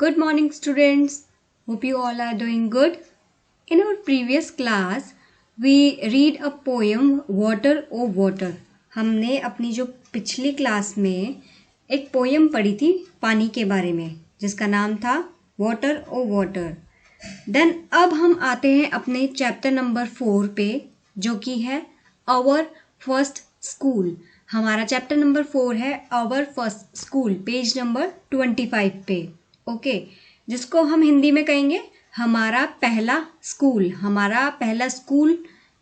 Good morning, students. Hope you all are doing good. In our previous class, we read a poem Water O Water. हमने अपनी जो पिछली class में एक poem पढ़ी थी पानी के बारे में जिसका नाम था Water O Water. देन अब हम आते हैं अपने चैप्टर नंबर 4 पे जो कि है आवर फर्स्ट स्कूल. हमारा चैप्टर नंबर 4 है our first school, page number 25 पे. ओके, जिसको हम हिंदी में कहेंगे हमारा पहला स्कूल. हमारा पहला स्कूल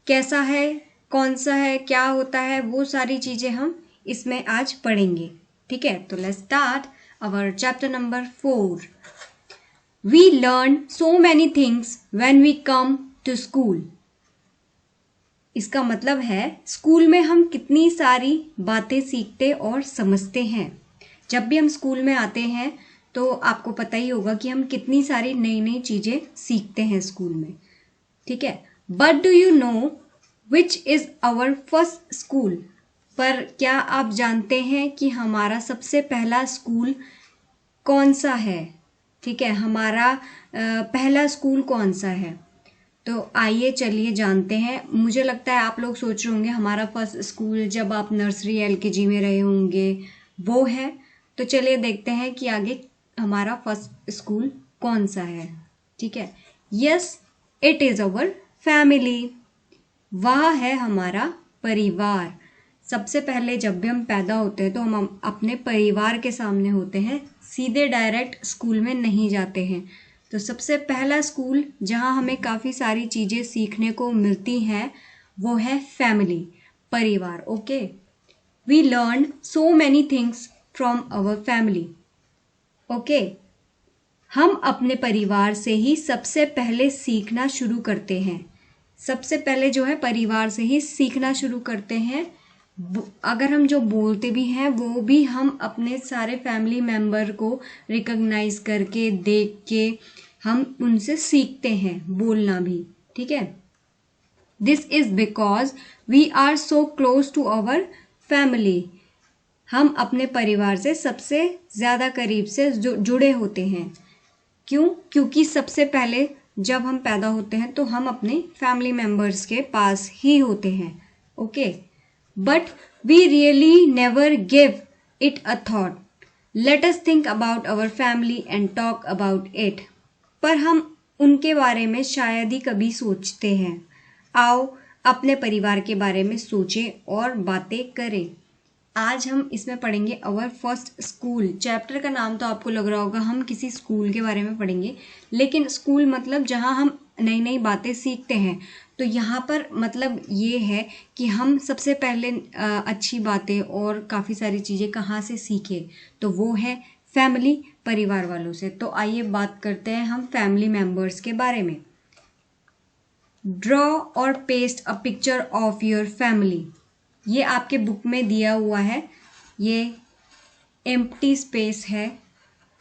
कैसा है, कौन सा है, क्या होता है, वो सारी चीज़ें हम इसमें आज पढ़ेंगे. ठीक है, तो let's start our chapter number 4. We learn so many things when we come to school. इसका मतलब है स्कूल में हम कितनी सारी बातें सीखते और समझते हैं. जब भी हम स्कूल में आते हैं तो आपको पता ही होगा कि हम कितनी सारी नई नई चीज़ें सीखते हैं स्कूल में. ठीक है, but do you know which is our first school. पर क्या आप जानते हैं कि हमारा सबसे पहला स्कूल कौन सा है. ठीक है, हमारा पहला स्कूल कौन सा है. तो आइए चलिए जानते हैं. मुझे लगता है आप लोग सोच रहे होंगे हमारा फर्स्ट स्कूल जब आप नर्सरी LKG में रहे होंगे वो है. तो चलिए देखते हैं कि आगे हमारा फर्स्ट स्कूल कौन सा है. ठीक है, yes it is our family. वह है हमारा परिवार. सबसे पहले जब भी हम पैदा होते हैं तो हम अपने परिवार के सामने होते हैं, सीधे डायरेक्ट स्कूल में नहीं जाते हैं. तो सबसे पहला स्कूल जहाँ हमें काफ़ी सारी चीज़ें सीखने को मिलती हैं वो है फैमिली, परिवार. Okay, we learn so many things from our family. Okay, हम अपने परिवार से ही सबसे पहले सीखना शुरू करते हैं. सबसे पहले जो है परिवार से ही सीखना शुरू करते हैं. अगर हम जो बोलते भी हैं वो भी हम अपने सारे फैमिली मेम्बर को रिकॉग्नाइज करके देख के हम उनसे सीखते हैं बोलना भी. ठीक है, this is because we are so close to our family. हम अपने परिवार से सबसे ज़्यादा करीब से जुड़े होते हैं. क्यों? क्योंकि सबसे पहले जब हम पैदा होते हैं तो हम अपने फैमिली मेम्बर्स के पास ही होते हैं. Okay, but we really never give it a thought. Let us think about our family and talk about it. पर हम उनके बारे में शायद ही कभी सोचते हैं. आओ अपने परिवार के बारे में सोचें और बातें करें. आज हम इसमें पढ़ेंगे अवर फर्स्ट स्कूल. चैप्टर का नाम तो आपको लग रहा होगा हम किसी स्कूल के बारे में पढ़ेंगे, लेकिन स्कूल मतलब जहाँ हम नई नई बातें सीखते हैं. तो यहाँ पर मतलब ये है कि हम सबसे पहले अच्छी बातें और काफ़ी सारी चीज़ें कहाँ से सीखें, तो वो है फैमिली, परिवार वालों से. तो आइए बात करते हैं हम फैमिली मेम्बर्स के बारे में. ड्रॉ और paste a picture of your family. ये आपके बुक में दिया हुआ है. ये एम्प्टी स्पेस है,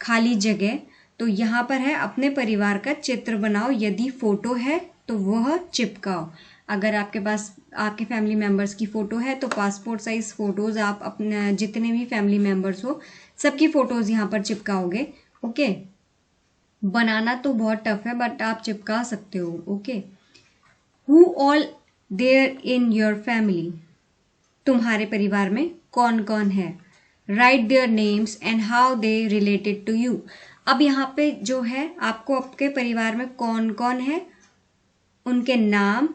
खाली जगह. तो यहाँ पर है अपने परिवार का चित्र बनाओ. यदि फ़ोटो है तो वह चिपकाओ. अगर आपके पास आपके फैमिली मेम्बर्स की फ़ोटो है तो पासपोर्ट साइज़ फ़ोटोज़ आप अपने जितने भी फैमिली मेम्बर्स हो सबकी फ़ोटोज़ यहाँ पर चिपकाओगे. ओके, बनाना तो बहुत टफ है बट आप चिपका सकते हो. Okay, who all there in your family. तुम्हारे परिवार में कौन कौन है. Write their names and how they related to you. अब यहाँ पे जो है आपको आपके परिवार में कौन कौन है, उनके नाम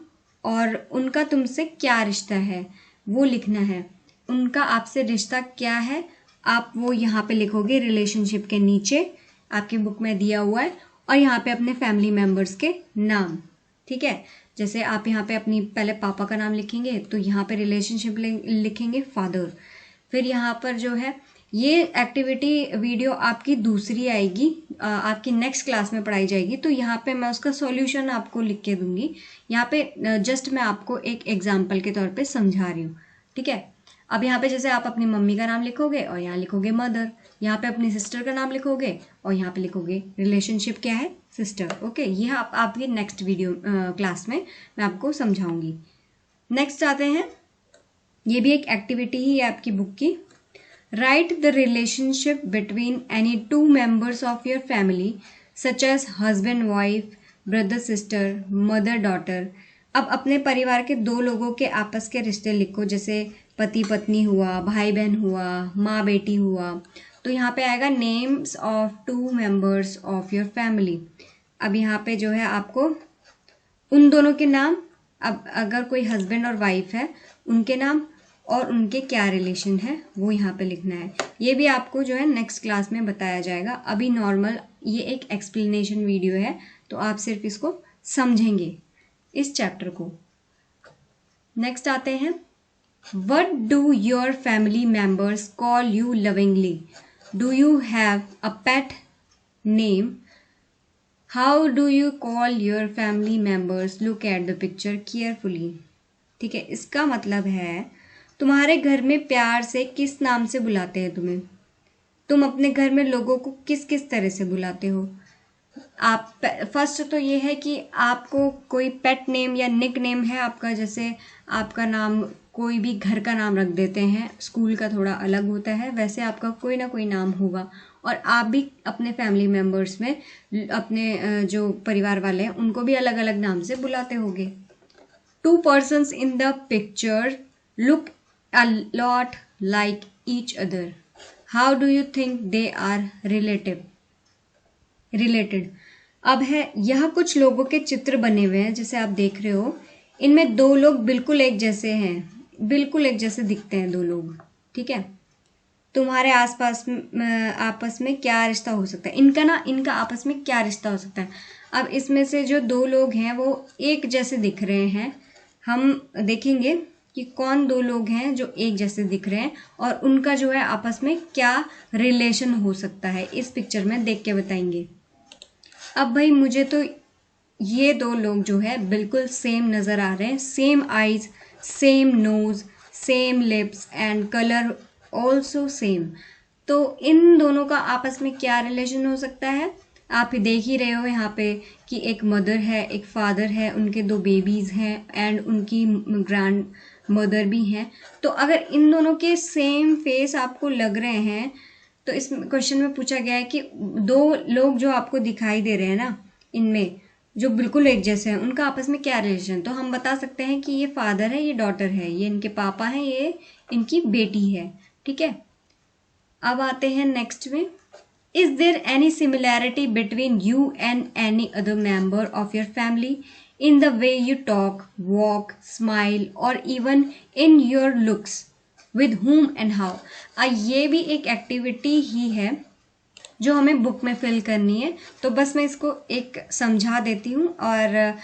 और उनका तुमसे क्या रिश्ता है वो लिखना है. उनका आपसे रिश्ता क्या है आप वो यहाँ पे लिखोगे रिलेशनशिप के नीचे. आपकी बुक में दिया हुआ है. और यहाँ पे अपने फैमिली मेम्बर्स के नाम. ठीक है, जैसे आप यहाँ पे अपनी पहले पापा का नाम लिखेंगे तो यहाँ पे रिलेशनशिप लिखेंगे फादर. फिर यहाँ पर जो है ये एक्टिविटी वीडियो आपकी दूसरी आएगी, आपकी नेक्स्ट क्लास में पढ़ाई जाएगी. तो यहाँ पे मैं उसका सॉल्यूशन आपको लिख के दूंगी. यहाँ पे जस्ट मैं आपको एक एग्जाम्पल के तौर पे समझा रही हूँ. ठीक है, अब यहाँ पे जैसे आप अपनी मम्मी का नाम लिखोगे और यहाँ लिखोगे मदर. यहाँ पे अपनी सिस्टर का नाम लिखोगे और यहाँ पे लिखोगे रिलेशनशिप क्या है, सिस्टर. ओके, ये आपकी नेक्स्ट वीडियो क्लास में मैं आपको समझाऊंगी. नेक्स्ट आते हैं, ये भी एक एक्टिविटी ही है आपकी बुक की. Write the relationship between any two members of your family such as husband wife, brother sister, mother daughter. अब अपने परिवार के दो लोगों के आपस के रिश्ते लिखो, जैसे पति पत्नी हुआ, भाई बहन हुआ, माँ बेटी हुआ. तो यहाँ पे आएगा names of two members of your family. अब यहाँ पे जो है आपको उन दोनों के नाम, अब अगर कोई हस्बैंड और वाइफ है उनके नाम और उनके क्या रिलेशन है वो यहाँ पे लिखना है. ये भी आपको जो है नेक्स्ट क्लास में बताया जाएगा. अभी नॉर्मल ये एक एक्सप्लेनेशन वीडियो है, तो आप सिर्फ इसको समझेंगे इस चैप्टर को. नेक्स्ट आते हैं. What do your family members call you lovingly? Do you have a pet name? How do you call your family members? Look at the picture carefully. ठीक है, इसका मतलब है तुम्हारे घर में प्यार से किस नाम से बुलाते हैं तुम्हें. तुम अपने घर में लोगों को किस किस तरह से बुलाते हो. आप फर्स्ट तो ये है कि आपको कोई पेट नेम या निक नेम है आपका, जैसे आपका नाम कोई भी घर का नाम रख देते हैं, स्कूल का थोड़ा अलग होता है, वैसे आपका कोई ना कोई नाम होगा. और आप भी अपने फैमिली मेम्बर्स में अपने जो परिवार वाले हैं उनको भी अलग अलग नाम से बुलाते होंगे. Two persons in the picture look a lot like each other. How do you think they are related. अब है यह कुछ लोगों के चित्र बने हुए हैं, जैसे आप देख रहे हो. इनमें दो लोग बिल्कुल एक जैसे हैं, बिल्कुल एक जैसे दिखते हैं दो लोग. ठीक है, तुम्हारे आसपास आपस में क्या रिश्ता हो सकता है, इनका आपस में क्या रिश्ता हो सकता है. अब इसमें से जो दो लोग हैं वो एक जैसे दिख रहे हैं. हम देखेंगे कि कौन दो लोग हैं जो एक जैसे दिख रहे हैं और उनका जो है आपस में क्या रिलेशन हो सकता है, इस पिक्चर में देख के बताएंगे. अब भाई मुझे तो ये दो लोग जो है बिल्कुल सेम नज़र आ रहे हैं. Same eyes, same nose, same lips and colour also same. तो इन दोनों का आपस में क्या रिलेशन हो सकता है. आप देख ही रहे हो यहाँ पे कि एक मदर है, एक फादर है, उनके दो बेबीज़ हैं एंड उनकी ग्रैंड मदर भी हैं. तो अगर इन दोनों के सेम फेस आपको लग रहे हैं तो इस क्वेश्चन में पूछा गया है कि दो लोग जो आपको दिखाई दे रहे हैं ना, इनमें जो बिल्कुल एक जैसे हैं उनका आपस में क्या रिलेशन. तो हम बता सकते हैं कि ये फादर है, ये डॉटर है, ये इनके पापा हैं, ये इनकी बेटी है. ठीक है, अब आते हैं नेक्स्ट में. Is there any similarity between you and any other member of your family in the way you talk, walk, smile और even in your looks. With whom and how. ये भी एक एक्टिविटी ही है जो हमें बुक में fill करनी है. तो बस मैं इसको एक समझा देती हूँ और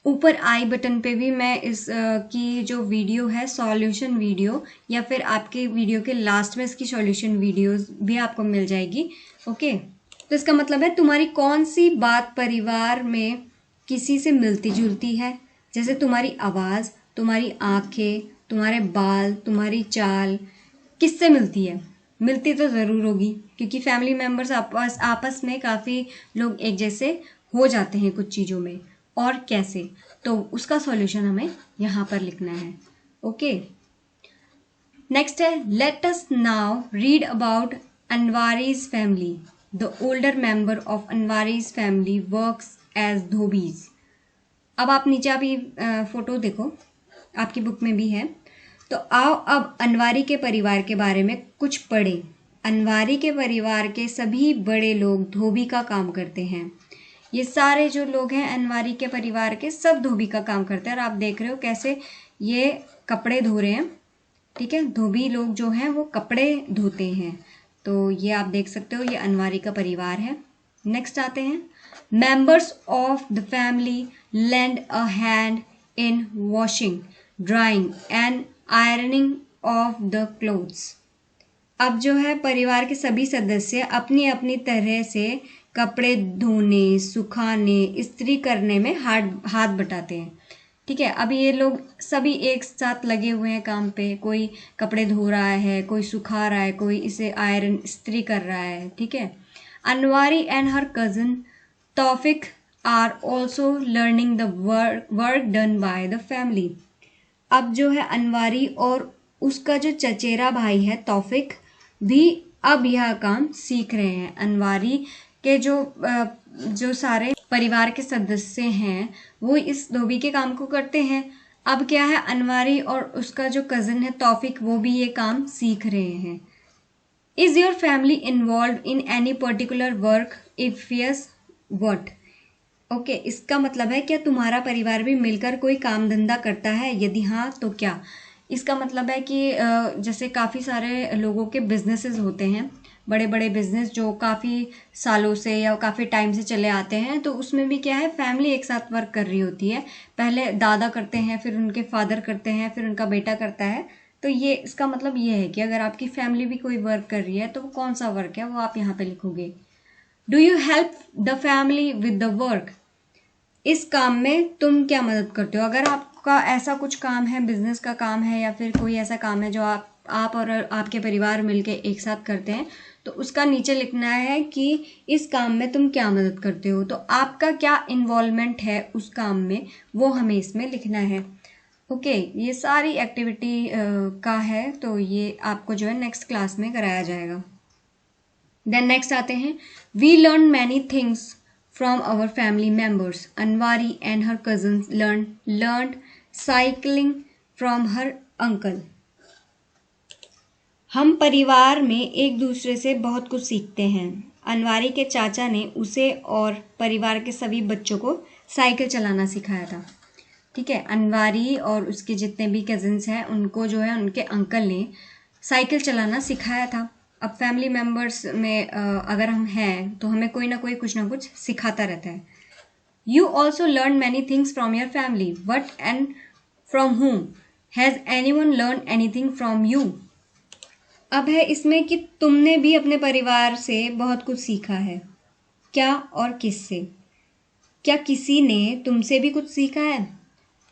ऊपर आई बटन पे भी मैं इस की जो वीडियो है सॉल्यूशन वीडियो, या फिर आपके वीडियो के लास्ट में इसकी सॉल्यूशन वीडियोस भी आपको मिल जाएगी. ओके, तो इसका मतलब है तुम्हारी कौन सी बात परिवार में किसी से मिलती जुलती है. जैसे तुम्हारी आवाज़, तुम्हारी आँखें, तुम्हारे बाल, तुम्हारी चाल किससे मिलती है. मिलती तो ज़रूर होगी क्योंकि फैमिली मेम्बर्स आपस में काफ़ी लोग एक जैसे हो जाते हैं कुछ चीज़ों में. और कैसे, तो उसका सॉल्यूशन हमें यहाँ पर लिखना है. ओके, नेक्स्ट है. Let us now read about Anwari's family. The older member of Anwari's family works as dhobis. अब आप नीचे अभी फोटो देखो, आपकी बुक में भी है. तो आओ अब अनवारी के परिवार के बारे में कुछ पढ़ें. अनवारी के परिवार के सभी बड़े लोग धोबी का काम करते हैं. ये सारे जो लोग हैं अनवारी के परिवार के सब धोबी का काम करते हैं. और आप देख रहे हो कैसे ये कपड़े धो रहे हैं. ठीक है, धोबी लोग जो हैं वो कपड़े धोते हैं. तो ये आप देख सकते हो, ये अनवारी का परिवार है. नेक्स्ट आते हैं. Members of the family lend a hand in washing, drying and ironing of the clothes. अब जो है परिवार के सभी सदस्य अपनी अपनी तरह से कपड़े धोने, सुखाने, इस्त्री करने में हाथ बटाते हैं. ठीक है, अभी ये लोग सभी एक साथ लगे हुए हैं काम पे. कोई कपड़े धो रहा है, कोई सुखा रहा है, कोई इसे आयरन इस्त्री कर रहा है. ठीक है, Anwari and her cousin Taufiq are also learning the work done by the family. अब जो है अनवारी और उसका जो चचेरा भाई है तौफिक, भी अब यह काम सीख रहे हैं। अनवारी के जो सारे परिवार के सदस्य हैं वो इस धोबी के काम को करते हैं। अब क्या है, अनवारी और उसका जो कज़न है तौफिक वो भी ये काम सीख रहे हैं। Is your family involve in any particular work? If yes, what? Okay, इसका मतलब है क्या तुम्हारा परिवार भी मिलकर कोई काम धंधा करता है? यदि हाँ तो क्या? इसका मतलब है कि जैसे काफ़ी सारे लोगों के बिजनेसेस होते हैं, बड़े बड़े बिजनेस जो काफ़ी सालों से या काफ़ी टाइम से चले आते हैं, तो उसमें भी क्या है, फैमिली एक साथ वर्क कर रही होती है। पहले दादा करते हैं, फिर उनके फादर करते हैं, फिर उनका बेटा करता है। तो ये इसका मतलब ये है कि अगर आपकी फैमिली भी कोई वर्क कर रही है तो वो कौन सा वर्क है वो आप यहाँ पे लिखोगे। Do you help the family with the work? इस काम में तुम क्या मदद करते हो? अगर आपका ऐसा कुछ काम है, बिजनेस का काम है या फिर कोई ऐसा काम है जो आप और आपके परिवार मिलके एक साथ करते हैं, तो उसका नीचे लिखना है कि इस काम में तुम क्या मदद करते हो, तो आपका क्या इन्वॉल्वमेंट है उस काम में वो हमें इसमें लिखना है। ओके, ये सारी एक्टिविटी का है, तो ये आपको जो है नेक्स्ट क्लास में कराया जाएगा। देन नेक्स्ट आते हैं, we learn many things from our family members. Anwari and her cousins learned cycling from her uncle. हम परिवार में एक दूसरे से बहुत कुछ सीखते हैं। अनवारी के चाचा ने उसे और परिवार के सभी बच्चों को साइकिल चलाना सिखाया था। ठीक है, अनवारी और उसके जितने भी कजिन्स हैं उनको जो है उनके अंकल ने साइकिल चलाना सिखाया था। अब फैमिली मेम्बर्स में अगर हम हैं तो हमें कोई ना कोई कुछ ना कुछ सिखाता रहता है। You also learn many things from your family, what and from whom? Has anyone learn anything from you? अब है इसमें कि तुमने भी अपने परिवार से बहुत कुछ सीखा है। क्या और किससे? क्या किसी ने तुमसे भी कुछ सीखा है?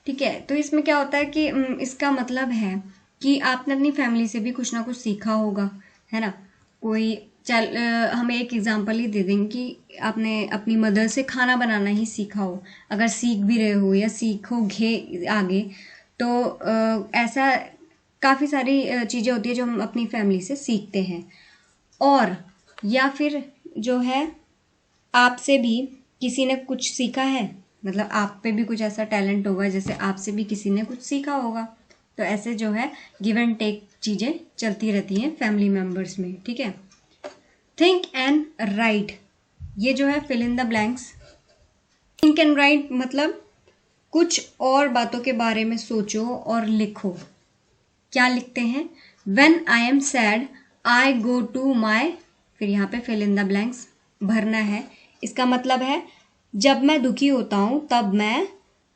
ठीक है, तो इसमें क्या होता है कि इसका मतलब है कि आपने अपनी फैमिली से भी कुछ ना कुछ सीखा होगा, है ना। हम एक एग्जांपल ही दे देंगे कि आपने अपनी मदर से खाना बनाना ही सीखा हो, अगर सीख भी रहे हो या सीखोगे आगे, तो ऐसा काफ़ी सारी चीज़ें होती है जो हम अपनी फैमिली से सीखते हैं। और या फिर जो है आपसे भी किसी ने कुछ सीखा है, मतलब आप पे भी कुछ ऐसा टैलेंट होगा जैसे आपसे भी किसी ने कुछ सीखा होगा। तो ऐसे जो है गिव एंड टेक चीज़ें चलती रहती हैं फैमिली मेम्बर्स में। ठीक है, थिंक एंड राइट, ये जो है fill in the blanks. Think and write मतलब कुछ और बातों के बारे में सोचो और लिखो। क्या लिखते हैं? When I am sad I go to my, फिर यहाँ पे फिल इन द ब्लैंक्स भरना है। इसका मतलब है जब मैं दुखी होता हूँ तब मैं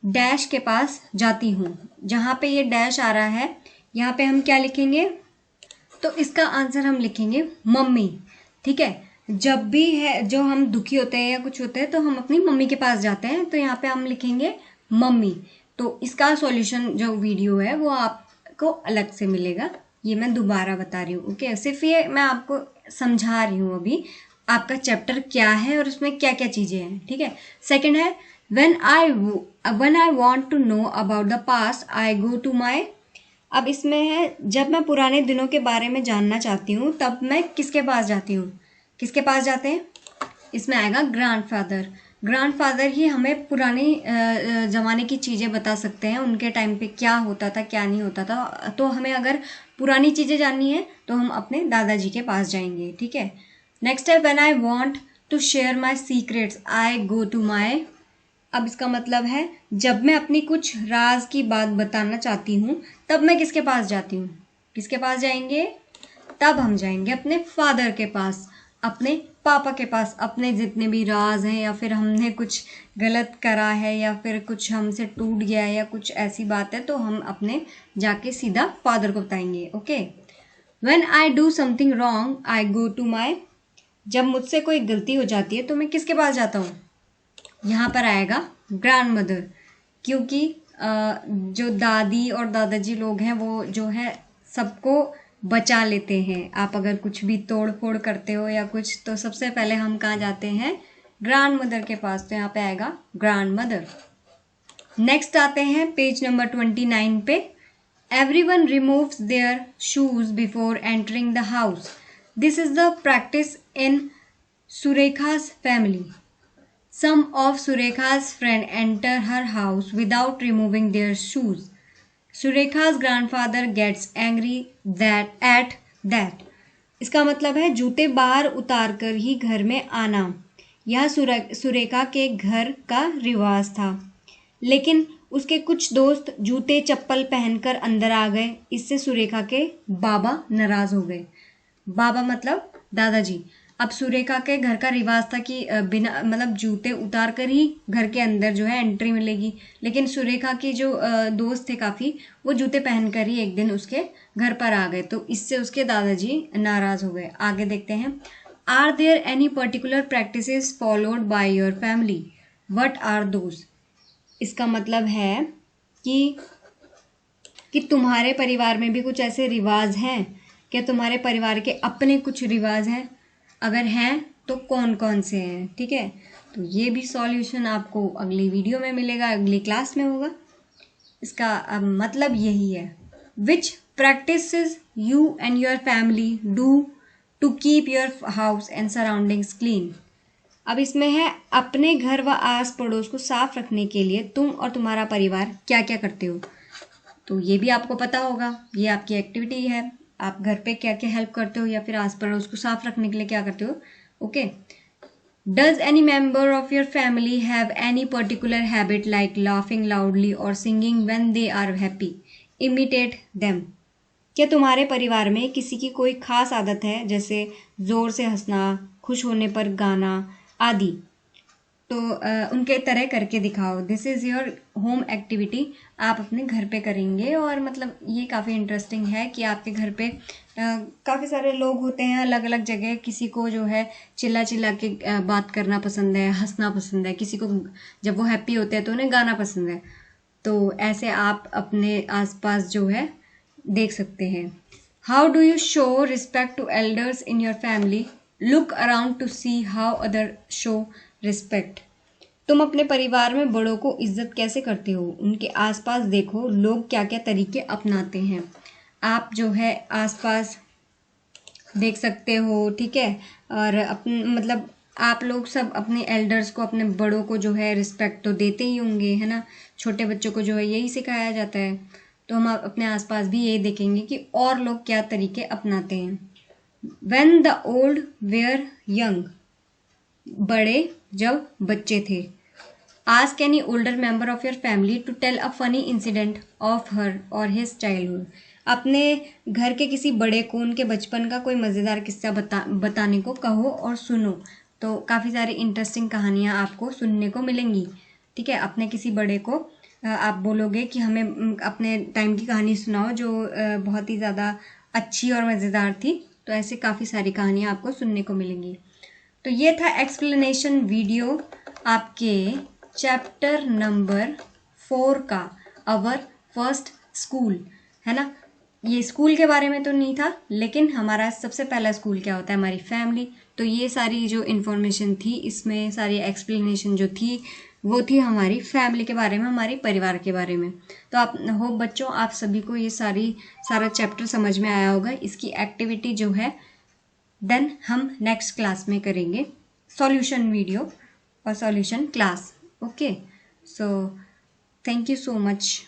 डैश के पास जाती हूँ। जहाँ पे ये डैश आ रहा है यहाँ पे हम क्या लिखेंगे? तो इसका आंसर हम लिखेंगे मम्मी। ठीक है, जब भी है जो हम दुखी होते हैं या कुछ होते हैं तो हम अपनी मम्मी के पास जाते हैं, तो यहाँ पे हम लिखेंगे मम्मी। तो इसका सॉल्यूशन जो वीडियो है वो आपको अलग से मिलेगा, ये मैं दोबारा बता रही हूँ। ओके, सिर्फ ये मैं आपको समझा रही हूँ अभी आपका चैप्टर क्या है और उसमें क्या क्या चीज़ें हैं। ठीक है, सेकंड है when I want to know about the past I go to my, अब इसमें है जब मैं पुराने दिनों के बारे में जानना चाहती हूँ तब मैं किसके पास जाती हूँ? किसके पास जाते हैं? इसमें आएगा ग्रैंडफादर। ग्रैंडफादर ही हमें पुराने ज़माने की चीज़ें बता सकते हैं, उनके टाइम पे क्या होता था क्या नहीं होता था। तो हमें अगर पुरानी चीज़ें जाननी है तो हम अपने दादाजी के पास जाएंगे। ठीक है, नेक्स्ट है when I want to share my secrets I go to my, अब इसका मतलब है जब मैं अपनी कुछ राज की बात बताना चाहती हूँ तब मैं किसके पास जाती हूँ? किसके पास जाएंगे? तब हम जाएंगे अपने फादर के पास, अपने पापा के पास। अपने जितने भी राज हैं या फिर हमने कुछ गलत करा है या फिर कुछ हमसे टूट गया है या कुछ ऐसी बात है तो हम अपने जाके सीधा फादर को बताएंगे। Okay, when I do something wrong I go to my, जब मुझसे कोई गलती हो जाती है तो मैं किसके पास जाता हूँ? यहाँ पर आएगा ग्रैंड मदर, क्योंकि जो दादी और दादाजी लोग हैं वो जो है सबको बचा लेते हैं। आप अगर कुछ भी तोड़ फोड़ करते हो या कुछ, तो सबसे पहले हम कहाँ जाते हैं? ग्रैंड मदर के पास। तो यहाँ पे आएगा ग्रैंड मदर। नेक्स्ट आते हैं पेज नंबर 29 पे। Everyone removes their shoes before entering the house. This is the practice in Surekha's family. Some of Surekha's friends enter her house without removing their shoes. Surekha's grandfather gets angry at that. इसका मतलब है जूते बाहर उतार कर ही घर में आना। यह सुरेखा के घर का रिवाज था, लेकिन उसके कुछ दोस्त जूते चप्पल पहनकर अंदर आ गए। इससे सुरेखा के बाबा नाराज हो गए। बाबा मतलब दादाजी। अब सुरेखा के घर का रिवाज था कि बिना मतलब जूते उतार कर ही घर के अंदर जो है एंट्री मिलेगी, लेकिन सुरेखा के जो दोस्त थे काफ़ी, वो जूते पहनकर ही एक दिन उसके घर पर आ गए, तो इससे उसके दादाजी नाराज़ हो गए। आगे देखते हैं। Are there any particular practices followed by your family? What are those? इसका मतलब है कि तुम्हारे परिवार में भी कुछ ऐसे रिवाज हैं क्या? तुम्हारे परिवार के अपने कुछ रिवाज हैं? अगर हैं तो कौन कौन से हैं? ठीक है, तो ये भी सॉल्यूशन आपको अगली वीडियो में मिलेगा, अगली क्लास में होगा। इसका मतलब यही है। Which practices you and your family do to keep your house and surroundings clean? अब इसमें है अपने घर व आस पड़ोस को साफ रखने के लिए तुम और तुम्हारा परिवार क्या क्या करते हो? तो ये भी आपको पता होगा, ये आपकी एक्टिविटी है। आप घर पे क्या क्या हेल्प करते हो या फिर आस पड़ोस को साफ रखने के लिए क्या करते हो? Okay. Does any member of your family have any particular habit like laughing loudly और singing when they are happy? Imitate them. क्या तुम्हारे परिवार में किसी की कोई खास आदत है, जैसे जोर से हंसना, खुश होने पर गाना आदि? तो उनके तरह करके दिखाओ। This is your home activity, आप अपने घर पे करेंगे। और मतलब ये काफ़ी इंटरेस्टिंग है कि आपके घर पे काफ़ी सारे लोग होते हैं अलग अलग जगह। किसी को जो है चिल्ला चिल्ला के बात करना पसंद है, हंसना पसंद है, किसी को जब वो हैप्पी होते हैं तो उन्हें गाना पसंद है। तो ऐसे आप अपने आसपास जो है देख सकते हैं। How do you show respect to elders in your family? Look around to see how other show respect. तुम अपने परिवार में बड़ों को इज्जत कैसे करते हो? उनके आसपास देखो लोग क्या क्या तरीके अपनाते हैं। आप जो है आसपास देख सकते हो, ठीक है। और अपने मतलब आप लोग सब अपने एल्डर्स को, अपने बड़ों को जो है रिस्पेक्ट तो देते ही होंगे, है ना। छोटे बच्चों को जो है यही सिखाया जाता है। तो हम अपने आसपास भी यही देखेंगे कि और लोग क्या तरीके अपनाते हैं। When the old were young, बड़े जब बच्चे थे। Ask any older member of your family to tell a funny incident of her or his childhood. अपने घर के किसी बड़े को उनके बचपन का कोई मज़ेदार किस्सा बताने को कहो और सुनो। तो काफ़ी सारी इंटरेस्टिंग कहानियाँ आपको सुनने को मिलेंगी, ठीक है। अपने किसी बड़े को आप बोलोगे कि हमें अपने टाइम की कहानी सुनाओ जो बहुत ही ज़्यादा अच्छी और मज़ेदार थी। तो ऐसे काफ़ी सारी कहानियाँ आपको सुनने को मिलेंगी। तो ये था एक्सप्लेनेशन वीडियो आपके चैप्टर नंबर 4 का, अवर फर्स्ट स्कूल, है ना। ये स्कूल के बारे में तो नहीं था, लेकिन हमारा सबसे पहला स्कूल क्या होता है? हमारी फैमिली। तो ये सारी जो इन्फॉर्मेशन थी, इसमें सारी एक्सप्लेनेशन जो थी वो थी हमारी फैमिली के बारे में, हमारे परिवार के बारे में। तो आप होप बच्चों आप सभी को ये सारा चैप्टर समझ में आया होगा। इसकी एक्टिविटी जो है देन हम नेक्स्ट क्लास में करेंगे सॉल्यूशन वीडियो और solution class. Okay, so thank you so much.